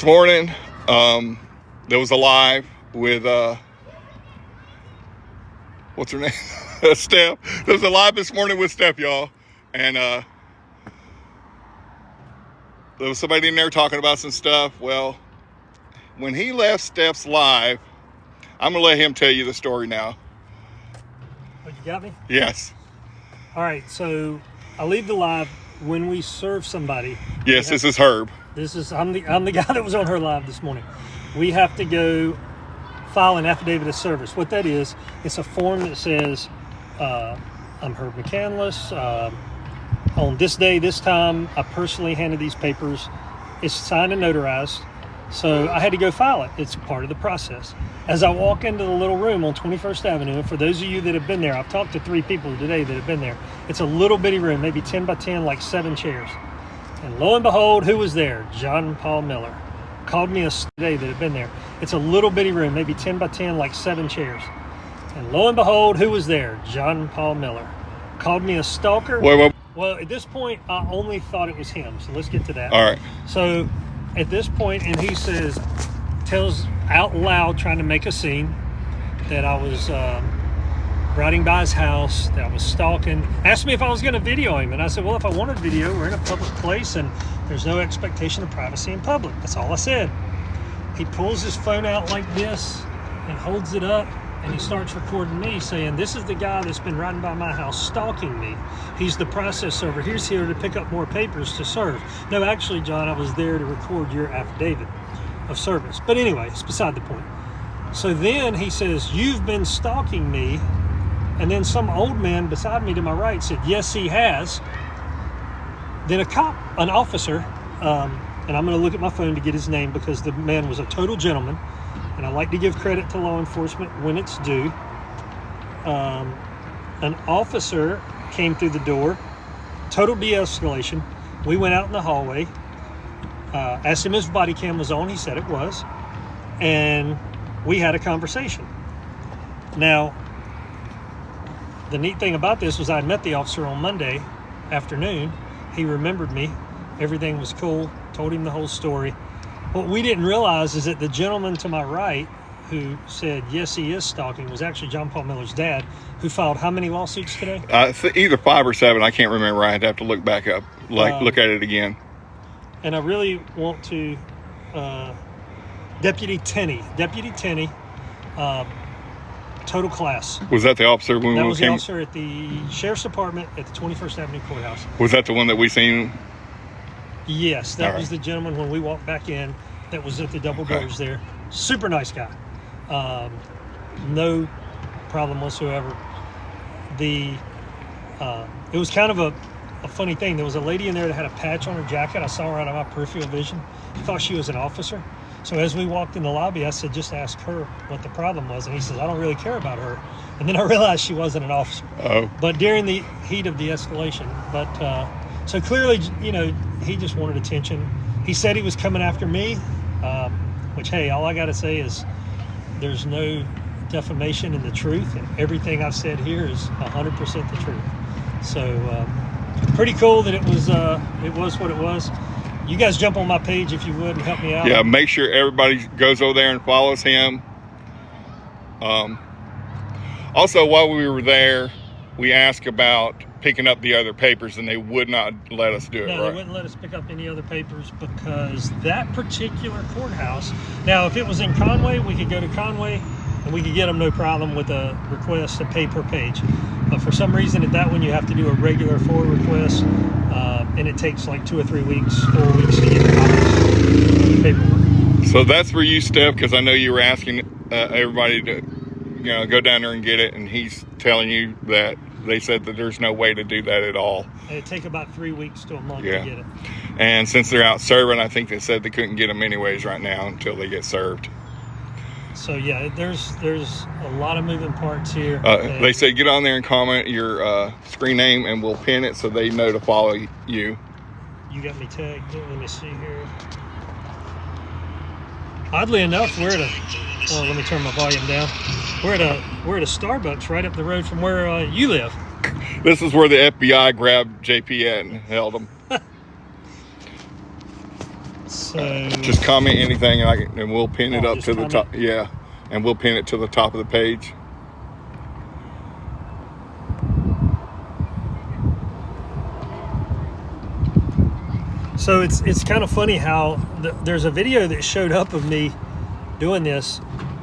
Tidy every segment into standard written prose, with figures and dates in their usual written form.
This morning, there was a live with, what's her name? Steph. There was a live this morning with Steph, y'all. And there was somebody in there talking about some stuff. Well, when he left Steph's live, I'm going to let him tell you the story now. Oh, you got me? Yes. All right, so I leave the live when we serve somebody. Yes, this is Herb. I'm the guy that was on her live this morning. We have to go file an affidavit of service. What that is, it's a form that says, I'm Herb McCandless. On this day, this time, I personally handed these papers. It's signed and notarized. So I had to go file it. It's part of the process. As I walk into the little room on 21st Avenue, and for those of you that have been there, I've talked to 3 people today that have been there. It's a little bitty room, maybe 10 by 10, like 7 chairs. And lo and behold, who was there? John Paul Miller. Called me a today that had been there. It's a little bitty room, maybe 10 by 10, like 7 chairs. And lo and behold, who was there? John Paul Miller. Called me a stalker. Wait. Well, at this point, I only thought it was him. So let's get to that. All right. So at this point, and he tells out loud, trying to make a scene, that I was riding by his house, that I was stalking. Asked me if I was going to video him. And I said, well, if I wanted video, we're in a public place and there's no expectation of privacy in public. That's all I said. He pulls his phone out like this and holds it up. And he starts recording me saying, this is the guy that's been riding by my house stalking me. He's the process server. He's here to pick up more papers to serve. No, actually, John, I was there to record your affidavit of service. But anyway, it's beside the point. So then he says, you've been stalking me. And then some old man beside me to my right said, yes, he has. Then an officer, and I'm going to look at my phone to get his name because the man was a total gentleman. And I like to give credit to law enforcement when it's due. An officer came through the door, total de-escalation. We went out in the hallway, asked him if his body cam was on. He said it was. And we had a conversation. Now, the neat thing about this was I met the officer on Monday afternoon. He remembered me. Everything was cool. Told him the whole story. What we didn't realize is that the gentleman to my right who said, yes, he is stalking, was actually John Paul Miller's dad, who filed how many lawsuits today? Either 5 or 7. I can't remember. I had to have to look back up, look at it again. And I really want to, Deputy Tenney, total class. Was that the officer when we came? That was the officer at the Sheriff's Department at the 21st Avenue Courthouse. Was that the one that we seen? Yes, that was the gentleman when we walked back in that was at the double doors there. Super nice guy. No problem whatsoever. It was kind of a funny thing. There was a lady in there that had a patch on her jacket. I saw her out of my peripheral vision. I thought she was an officer. So as we walked in the lobby, I said, just ask her what the problem was. And he says, I don't really care about her. And then I realized she wasn't an officer. Oh. But during the heat of the escalation. But so clearly, he just wanted attention. He said he was coming after me, which, hey, all I got to say is there's no defamation in the truth. And everything I've said here is 100% the truth. So pretty cool that it was what it was. You guys jump on my page if you would and help me out. Yeah, make sure everybody goes over there and follows him. Also, while we were there, we asked about picking up the other papers, and they would not let us do it. No, they wouldn't let us pick up any other papers because that particular courthouse. Now, if it was in Conway, we could go to Conway and we could get them no problem with a request to pay per page. But for some reason, at that one, you have to do a regular FOIA request, and it takes like 2 or 3 weeks, 4 weeks to get the copies of the paperwork. So that's for you, Steph, because I know you were asking everybody to, go down there and get it, and he's telling you that they said that there's no way to do that at all. It'd take about 3 weeks to a month to get it. And since they're out serving, I think they said they couldn't get them anyways right now until they get served. So yeah, there's a lot of moving parts here. They said get on there and comment your screen name, and we'll pin it so they know to follow you. You got me tagged. Let me see here. Oddly enough, let me turn my volume down. We're at a Starbucks right up the road from where you live. This is where the FBI grabbed JP at and held him. So just comment anything, and we'll pin it up just to the comment. top. Yeah, and we'll pin it to the top of the page. So it's kind of funny how there's a video that showed up of me doing this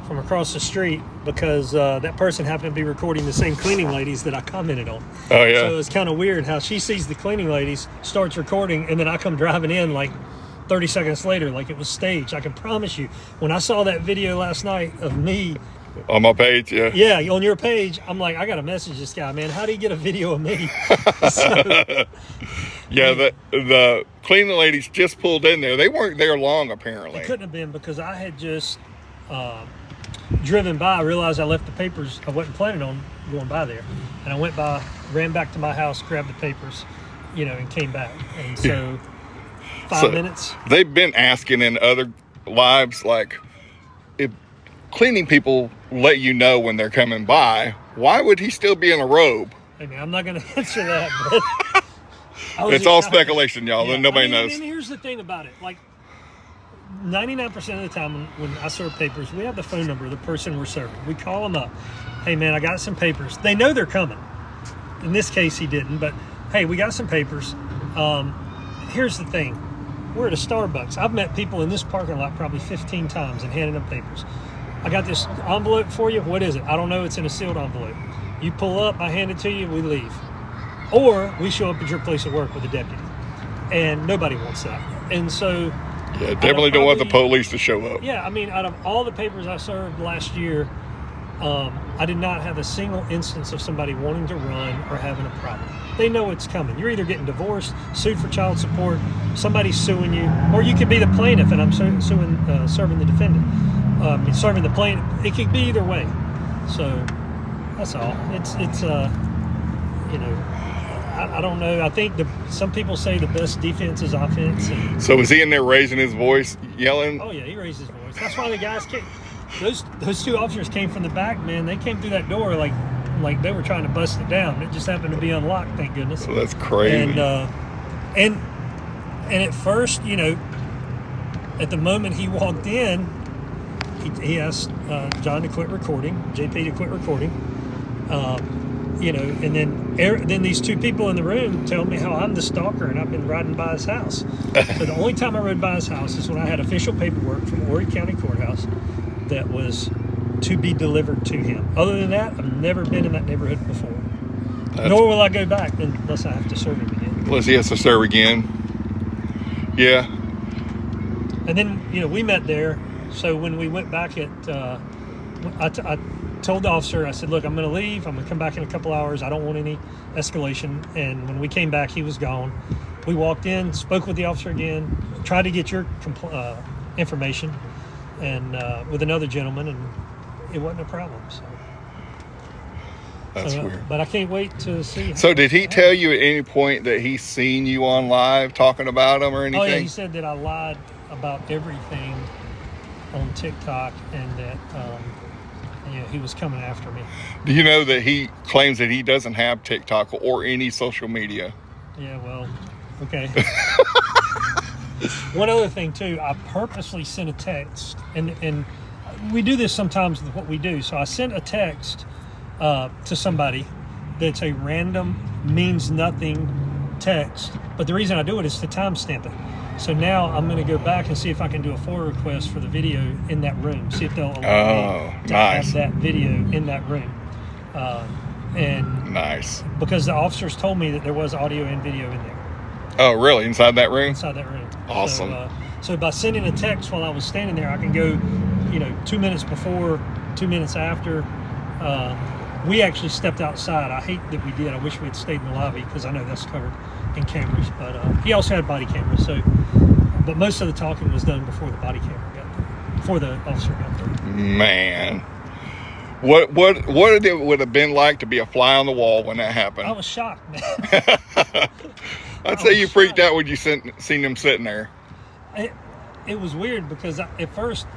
from across the street because that person happened to be recording the same cleaning ladies that I commented on. Oh yeah. So it's kind of weird how she sees the cleaning ladies, starts recording, and then I come driving in like 30 seconds later, like it was staged. I can promise you, when I saw that video last night of me on my page, yeah. Yeah, on your page, I'm like, I got to message this guy, man. How do you get a video of me? Yeah, the cleaning ladies just pulled in there. They weren't there long, apparently. It couldn't have been because I had just driven by. I realized I left the papers. I wasn't planning on going by there. And I went by, ran back to my house, grabbed the papers, and came back. And so 5 minutes. They've been asking in other lives, like, if cleaning people let you know when they're coming by, why would he still be in a robe? Hey, man, I'm not going to answer that, but it's all speculation, y'all. Yeah, nobody knows. And here's the thing about it. Like, 99% of the time when I serve papers, we have the phone number of the person we're serving. We call them up. Hey, man, I got some papers. They know they're coming. In this case, he didn't. But, hey, we got some papers. Here's the thing. We're at a Starbucks. I've met people in this parking lot probably 15 times and handed them papers. I got this envelope for you. What is it? I don't know. It's in a sealed envelope. You pull up, I hand it to you, we leave. Or we show up at your place of work with a deputy. And nobody wants that. And so... Yeah, definitely don't want the police to show up. Yeah, I mean, out of all the papers I served last year, I did not have a single instance of somebody wanting to run or having a problem. They know it's coming. You're either getting divorced, sued for child support, somebody's suing you, or you could be the plaintiff and I'm serving the defendant. Serving the plaintiff. It could be either way. So that's all. It's I don't know. I think some people say the best defense is offense. So was he in there raising his voice, yelling? Oh yeah, he raised his voice. That's why the guys came. Those two officers came from the back, man. They came through that door like they were trying to bust it down. It just happened to be unlocked, thank goodness. Well, that's crazy. And at first, at the moment he walked in, he asked John to quit recording, JP to quit recording. And then these two people in the room tell me how I'm the stalker and I've been riding by his house. So the only time I rode by his house is when I had official paperwork from Horry County Courthouse that was to be delivered to him. Other than that, I've never been in that neighborhood before. Nor will I go back unless I have to serve him again. Unless he has to serve again. Yeah. And then, we met there. So when we went back I told the officer, I said, look, I'm going to leave. I'm going to come back in a couple hours. I don't want any escalation. And when we came back, he was gone. We walked in, spoke with the officer again, tried to get your information and with another gentleman, and it wasn't a problem. So. That's weird. But I can't wait to see. So did he tell you at any point that he's seen you on live talking about him or anything? Oh, yeah, he said that I lied about everything on TikTok and that he was coming after me. Do you know that he claims that he doesn't have TikTok or any social media? Yeah, well, okay. One other thing too, I purposely sent a text, and we do this sometimes with what we do. So I sent a text to somebody that's a random, means nothing text, but the reason I do it is to timestamp it. So now I'm going to go back and see if I can do a FOIA request for the video in that room. See if they'll allow me to have that video in that room. And nice, because the officers told me that there was audio and video in there. Oh, really? Inside that room? Inside that room. Awesome. So by sending a text while I was standing there, I can go, 2 minutes before, 2 minutes after. We actually stepped outside. I hate that we did. I wish we had stayed in the lobby because I know that's covered in cameras. But he also had body cameras. But most of the talking was done before the body camera got there, before the officer got there. Man, what it would have been like to be a fly on the wall when that happened? I was shocked, man. I'd say you freaked out when you seen him sitting there. It was weird because at first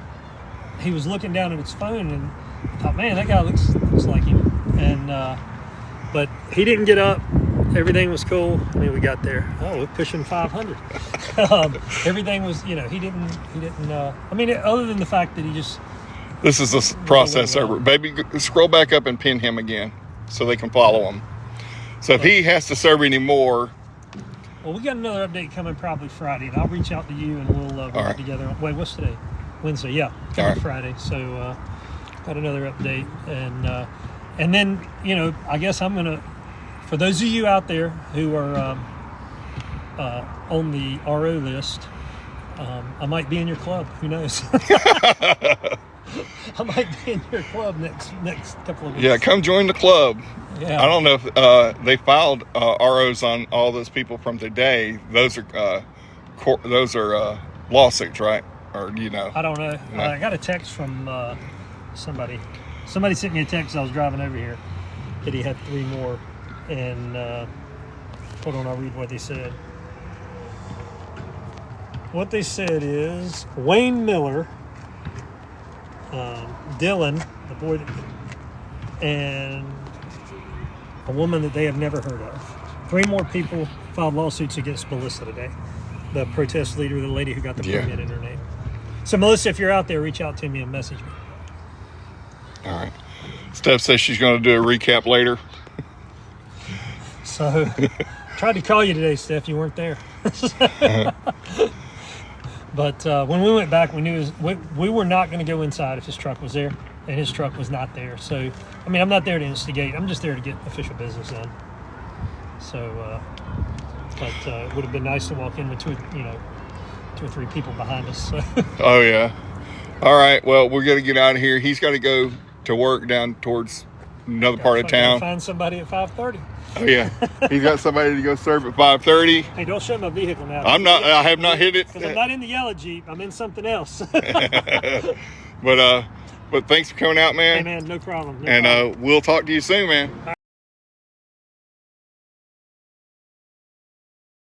he was looking down at his phone and I thought, man, that guy looks like him. And but he didn't get up. everything was cool. I mean, we got there. Oh, we're pushing 500. Everything was, you know, he didn't. I mean, other than the fact that he just. This is the process server. Baby, scroll back up and pin him again so they can follow him. So if he has to serve any more. Well, we got another update coming probably Friday, and I'll reach out to you and we'll get together. Wait, what's today? Wednesday, yeah. Friday. So got another update, and then, you know, I guess I'm gonna, for those of you out there who are on the RO list, I might be in your club. Who knows? I might be in your club next couple of weeks. Yeah, come join the club. Yeah. I don't know if they filed ROs on all those people from today. Those are lawsuits, right? Or you know? I don't know. No. I got a text from somebody. Somebody sent me a text as I was driving over here that he had 3 more. And hold on, I'll read what they said. What they said is Wayne Miller, Dylon, the boy, and a woman that they have never heard of. 3 more people filed lawsuits against Melissa today, the protest leader, the lady who got the permit in her name. So Melissa, if you're out there, reach out to me and message me. All right. Steph says she's going to do a recap later. So tried to call you today, Steph. You weren't there. But when we went back, we knew we were not going to go inside if his truck was there, and his truck was not there. So, I mean, I'm not there to instigate. I'm just there to get official business done. So, but it would have been nice to walk in with 2 or 3 people behind us. So. Oh, yeah. All right. Well, we're going to get out of here. He's got to go to work down towards another part of town. Find somebody at 5:30. Oh, yeah. He's got somebody to go serve at 5:30. Hey, don't show my vehicle now. I have not hit it. Because I'm not in the yellow Jeep. I'm in something else. But thanks for coming out, man. Hey, man, no problem. We'll talk to you soon, man.